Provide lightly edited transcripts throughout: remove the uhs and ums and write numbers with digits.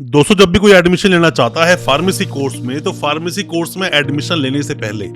दोस्तों, जब भी कोई एडमिशन लेना चाहता है फार्मेसी कोर्स में, तो फार्मेसी कोर्स में एडमिशन लेने से पहले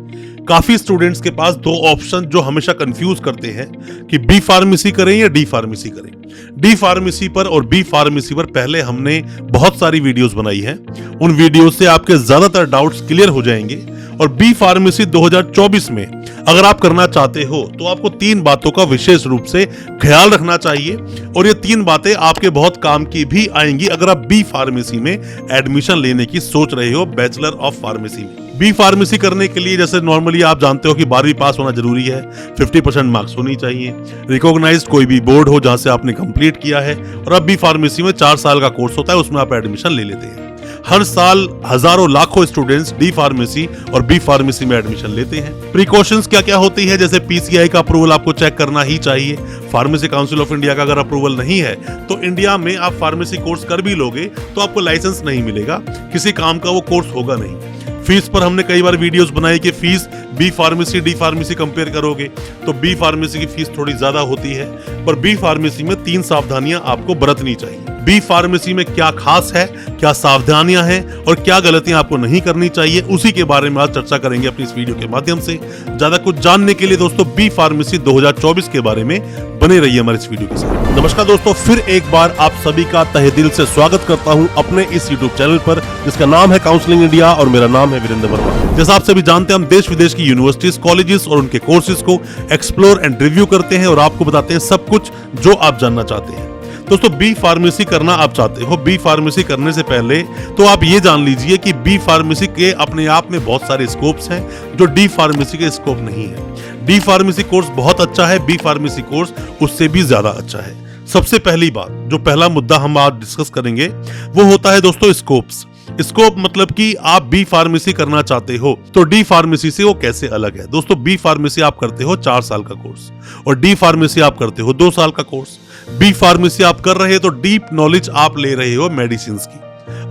काफी स्टूडेंट्स के पास दो ऑप्शन जो हमेशा कंफ्यूज करते हैं कि बी फार्मेसी करें या डी फार्मेसी करें। डी फार्मेसी पर और बी फार्मेसी पर पहले हमने बहुत सारी वीडियोस बनाई हैं। उन वीडियो से आपके ज्यादातर डाउट्स क्लियर हो जाएंगे। और बी फार्मेसी 2024 में अगर आप करना चाहते हो तो आपको तीन बातों का विशेष रूप से ख्याल रखना चाहिए, और ये तीन बातें आपके बहुत काम की भी आएंगी अगर आप बी फार्मेसी में एडमिशन लेने की सोच रहे हो बैचलर ऑफ फार्मेसी में। बी फार्मेसी करने के लिए जैसे नॉर्मली आप जानते हो कि 12वीं पास होना जरूरी है, 50% मार्क्स होनी चाहिए, रिकॉग्नाइज्ड कोई भी बोर्ड हो जहां से आपने कंप्लीट किया है, और अब बी फार्मेसी में 4 साल का कोर्स होता है, उसमें आप एडमिशन ले लेते हैं। हर साल हजारों लाखों स्टूडेंट्स डी फार्मेसी और बी फार्मेसी में एडमिशन लेते हैं। प्रिकॉशंस क्या क्या होती है, जैसे पीसीआई का अप्रूवल आपको चेक करना ही चाहिए। फार्मेसी काउंसिल ऑफ इंडिया का अगर अप्रूवल नहीं है तो इंडिया में आप फार्मेसी कोर्स कर भी लोगे तो आपको लाइसेंस नहीं मिलेगा, किसी काम का वो कोर्स होगा नहीं। फीस पर हमने कई बार वीडियोस बनाई कि fees B pharmacy D pharmacy compare करोगे तो बी फार्मेसी की फीस थोड़ी ज्यादा होती है, पर बी फार्मेसी में 3 सावधानियां आपको बरतनी चाहिए। बी फार्मेसी में क्या खास है, क्या सावधानियां हैं और क्या गलतियां आपको नहीं करनी चाहिए, उसी के बारे में आज चर्चा करेंगे अपनी इस वीडियो के माध्यम से। ज्यादा कुछ जानने के लिए दोस्तों बी फार्मेसी 2024 के बारे में बने रहिए हमारे इस वीडियो के साथ। नमस्कार दोस्तों, फिर एक बार आप सभी का तहे दिल से स्वागत करता हूं अपने इस यूट्यूब चैनल पर जिसका नाम है काउंसलिंग इंडिया, और मेरा नाम है वीरेंद्र वर्मा। जैसा आप सभी जानते हैं, हम देश विदेश की यूनिवर्सिटीज, कॉलेजेस और उनके कोर्सेज को एक्सप्लोर एंड रिव्यू करते हैं और आपको बताते हैं सब कुछ जो आप जानना चाहते हैं। दोस्तों, बी फार्मेसी करना आप चाहते हो, बी फार्मेसी करने से पहले तो आप ये जान लीजिए कि बी फार्मेसी के अपने आप में बहुत सारे स्कोप्स हैं जो डी फार्मेसी के स्कोप नहीं है। डी फार्मेसी कोर्स बहुत अच्छा है, बी फार्मेसी कोर्स उससे भी ज्यादा अच्छा है। सबसे पहली बात, जो पहला मुद्दा हम आज डिस्कस करेंगे वो होता है दोस्तों स्कोप्स। स्कोप मतलब कि आप बी फार्मेसी करना चाहते हो तो डी फार्मेसी से वो कैसे अलग है। दोस्तों, बी फार्मेसी आप करते हो 4 साल का कोर्स और डी फार्मेसी आप करते हो 2 साल का कोर्स। बी फार्मेसी आप कर रहे हो तो डीप नॉलेज आप ले रहे हो मेडिसिन की।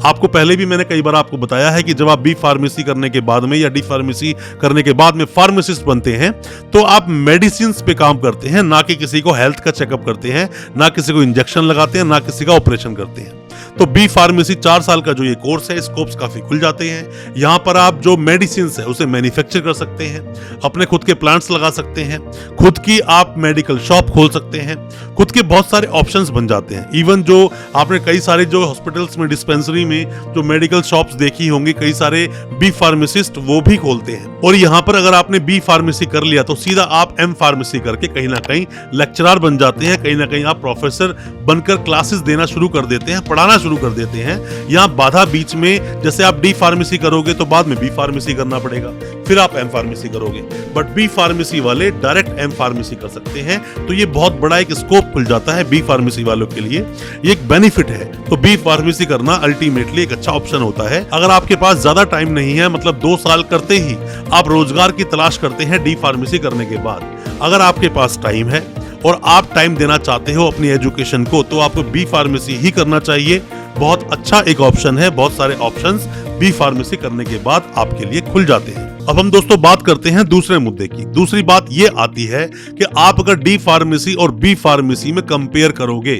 आपको पहले भी मैंने कई बार आपको बताया है कि जब आप बी फार्मेसी करने के बाद में या डी फार्मेसी करने के बाद में फार्मासिस्ट बनते हैं तो आप मेडिसिन पे काम करते हैं, ना कि किसी को हेल्थ का चेकअप करते हैं, ना किसी को इंजेक्शन लगाते हैं, ना किसी का ऑपरेशन करते हैं। तो बी फार्मेसी 4 साल का जो ये कोर्स है, स्कोप्स काफी खुल जाते हैं। यहाँ पर आप जो मेडिसिन है उसे मैन्युफैक्चर कर सकते हैं, अपने खुद के प्लांट्स लगा सकते हैं, खुद की आप मेडिकल शॉप खोल सकते हैं, खुद के बहुत सारे ऑप्शंस बन जाते हैं। इवन जो आपने कई सारे जो हॉस्पिटल्स में, डिस्पेंसरी में जो मेडिकल शॉप्स देखी होंगी, कई सारे बी फार्मासिस्ट वो भी खोलते हैं। और यहाँ पर अगर आपने बी फार्मेसी कर लिया तो सीधा आप एम फार्मेसी करके कहीं ना कहीं लेक्चरर बन जाते हैं, कहीं ना कहीं आप प्रोफेसर बनकर क्लासेस देना शुरू कर देते हैं, पढ़ाना शुरू कर देते हैं। यहाँ बाधा बीच में, जैसे आप डी फार्मेसी करोगे तो बाद में बी फार्मेसी करना पड़ेगा, फिर आप एम फार्मेसी करोगे, बट बी फार्मेसी वाले डायरेक्ट एम फार्मेसी कर सकते हैं। तो ये बहुत बड़ा एक स्कोप खुल जाता है बी फार्मेसी वालों के लिए, ये एक बेनिफिट है। तो बी फार्मेसी करना अल्टीमेटली एक अच्छा ऑप्शन होता है। अगर आपके पास ज्यादा टाइम नहीं है, मतलब 2 साल करते ही आप रोजगार की तलाश करते हैं डी फार्मेसी करने के बाद, अगर आपके पास टाइम है और आप टाइम देना चाहते हो अपनी एजुकेशन को, तो आपको बी फार्मेसी ही करना चाहिए। बहुत अच्छा एक ऑप्शन है, बहुत सारे ऑप्शंस बी फार्मेसी करने के बाद आपके लिए खुल जाते हैं। अब हम दोस्तों बात करते हैं दूसरे मुद्दे की। दूसरी बात ये आती है कि आप अगर डी फार्मेसी और बी फार्मेसी में कंपेयर करोगे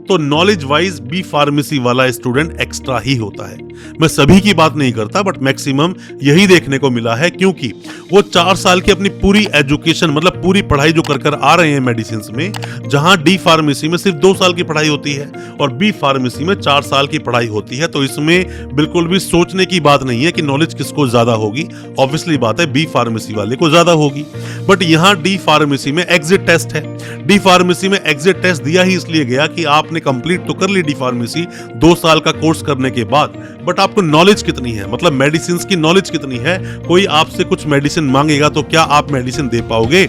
तो नॉलेज वाइज बी फार्मेसी वाला स्टूडेंट एक्स्ट्रा ही होता है। मैं सभी की बात नहीं करता, बट मैक्सिमम यही देखने को मिला है, क्योंकि वो 4 साल की अपनी पूरी एजुकेशन, मतलब पूरी पढ़ाई जो कर आ रहे हैं मेडिसिन में, जहां डी फार्मेसी में सिर्फ 2 साल की पढ़ाई होती है और बी फार्मेसी में 4 साल की पढ़ाई होती है। तो इसमें बिल्कुल भी सोचने की बात नहीं है कि नॉलेज किसको ज्यादा होगी। ऑब्वियसली बात है बी फार्मेसी वाले को ज्यादा होगी। बट यहाँ डी फार्मेसी में एग्जिट टेस्ट है। डी फार्मेसी में एग्जिट टेस्ट दिया ही इसलिए गया कि आपने कंप्लीट तो कर ली डी फार्मेसी 2 साल का कोर्स करने के बाद, बट आपको नॉलेज कितनी है, मतलब मेडिसिन की नॉलेज कितनी है। कोई आपसे कुछ मेडिसिन मांगेगा तो क्या आप मेडिसिन दे पाओगे,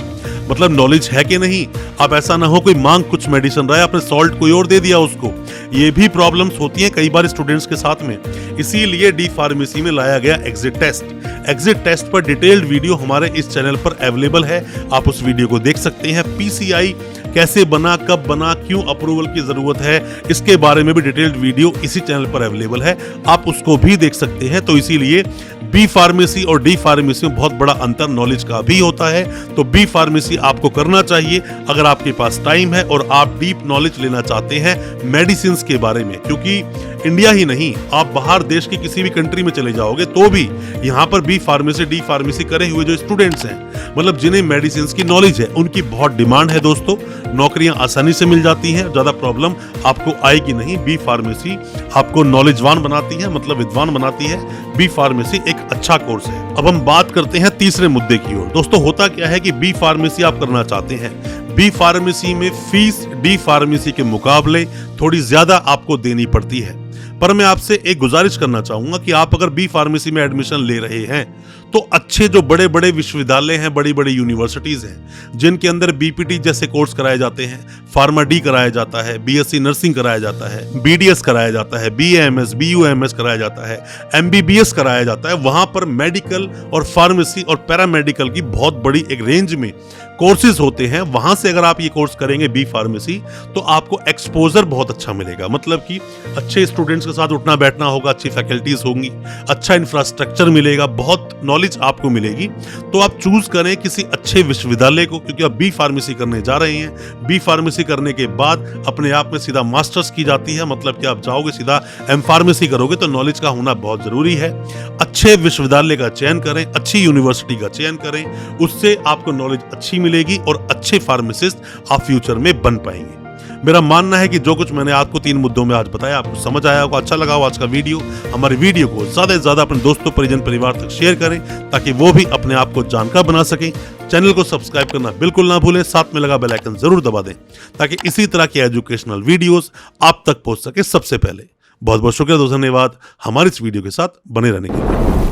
मतलब नॉलेज है कि नहीं। अब ऐसा ना हो कोई मांग कुछ मेडिसिन रहा है, आपने सॉल्ट कोई और दे दिया उसको। ये भी प्रॉब्लम्स होती हैं कई बार स्टूडेंट्स के साथ में, इसीलिए डी फार्मेसी में लाया गया एग्जिट टेस्ट। एग्जिट टेस्ट पर डिटेल्ड वीडियो हमारे इस चैनल पर अवेलेबल है, आप उस वीडियो को देख सकते हैं। पीसीआई कैसे बना, कब बना, क्यों अप्रूवल की जरूरत है, इसके बारे में भी डिटेल्ड वीडियो इसी चैनल पर अवेलेबल है, आप उसको भी देख सकते हैं। तो इसीलिए बी फार्मेसी और डी फार्मेसी में बहुत बड़ा अंतर नॉलेज का भी होता है। तो बी फार्मेसी आपको करना चाहिए अगर आपके पास टाइम है और आप डीप नॉलेज लेना चाहते हैं मेडिसिन के बारे में, क्योंकि इंडिया ही नहीं, आप बाहर देश की किसी भी कंट्री में चले जाओगे तो भी यहाँ पर बी फार्मेसी डी फार्मेसी करे हुए जो स्टूडेंट्स हैं, मतलब जिन्हें मेडिसिन की नॉलेज है, उनकी बहुत डिमांड है दोस्तों। नौकरियां आसानी से मिल जाती हैं, ज्यादा प्रॉब्लम आपको आएगी नहीं। बी फार्मेसी आपको नॉलेजवान बनाती है, मतलब विद्वान बनाती है। बी फार्मेसी एक अच्छा कोर्स है। अब हम बात करते हैं तीसरे मुद्दे की ओर। दोस्तों होता क्या है कि बी फार्मेसी आप करना चाहते हैं, बी फार्मेसी में फीस डी फार्मेसी के मुकाबले थोड़ी ज्यादा आपको देनी पड़ती है। पर मैं आपसे एक गुजारिश करना चाहूंगा कि आप अगर बी फार्मेसी में एडमिशन ले रहे हैं तो अच्छे जो बड़े बड़े विश्वविद्यालय हैं, बड़ी बड़ी यूनिवर्सिटीज हैं, जिनके अंदर बीपीटी जैसे कोर्स कराए जाते हैं, फार्मा डी कराया जाता है, बीएससी नर्सिंग कराया जाता है, बीडीएस कराया जाता है, बीएएमएस बीयूएमएस कराया जाता है, एमबीबीएस कराया जाता है, वहां पर मेडिकल और फार्मेसी और पैरामेडिकल की बहुत बड़ी एक रेंज में कोर्सेज होते हैं। वहां से अगर आप ये कोर्स करेंगे बी फार्मेसी तो आपको एक्सपोजर बहुत अच्छा मिलेगा, मतलब कि अच्छे स्टूडेंट्स के साथ उठना बैठना होगा, अच्छी फैकल्टीज होंगी, अच्छा इंफ्रास्ट्रक्चर मिलेगा, बहुत नॉलेज आपको मिलेगी। तो आप चूज करें किसी अच्छे विश्वविद्यालय को, क्योंकि आप बी फार्मेसी करने जा रहे हैं। बी फार्मेसी करने के बाद अपने आप में सीधा मास्टर्स की जाती है, मतलब कि आप जाओगे सीधा एम फार्मेसी करोगे, तो नॉलेज का होना बहुत जरूरी है। अच्छे विश्वविद्यालय का चयन करें, अच्छी यूनिवर्सिटी का चयन करें, उससे आपको नॉलेज अच्छी मिलेगी और अच्छे फार्मासिस्ट आप फ्यूचर में बन पाएंगे। मेरा मानना है कि जो कुछ मैंने आपको 3 मुद्दों में आज बताया आपको समझ आया होगा, अच्छा लगा हो आज का वीडियो। हमारे वीडियो को ज्यादा से ज्यादा अपने दोस्तों परिजन परिवार तक शेयर करें ताकि वो भी अपने आप को जानकार बना सकें। चैनल को सब्सक्राइब करना बिल्कुल ना भूलें, साथ में लगा बेल आइकन जरूर दबा दें ताकि इसी तरह के एजुकेशनल वीडियोस आप तक पहुंच सके सबसे पहले। बहुत बहुत शुक्रिया दोस्तों, धन्यवाद हमारे इस वीडियो के साथ बने रहने के लिए।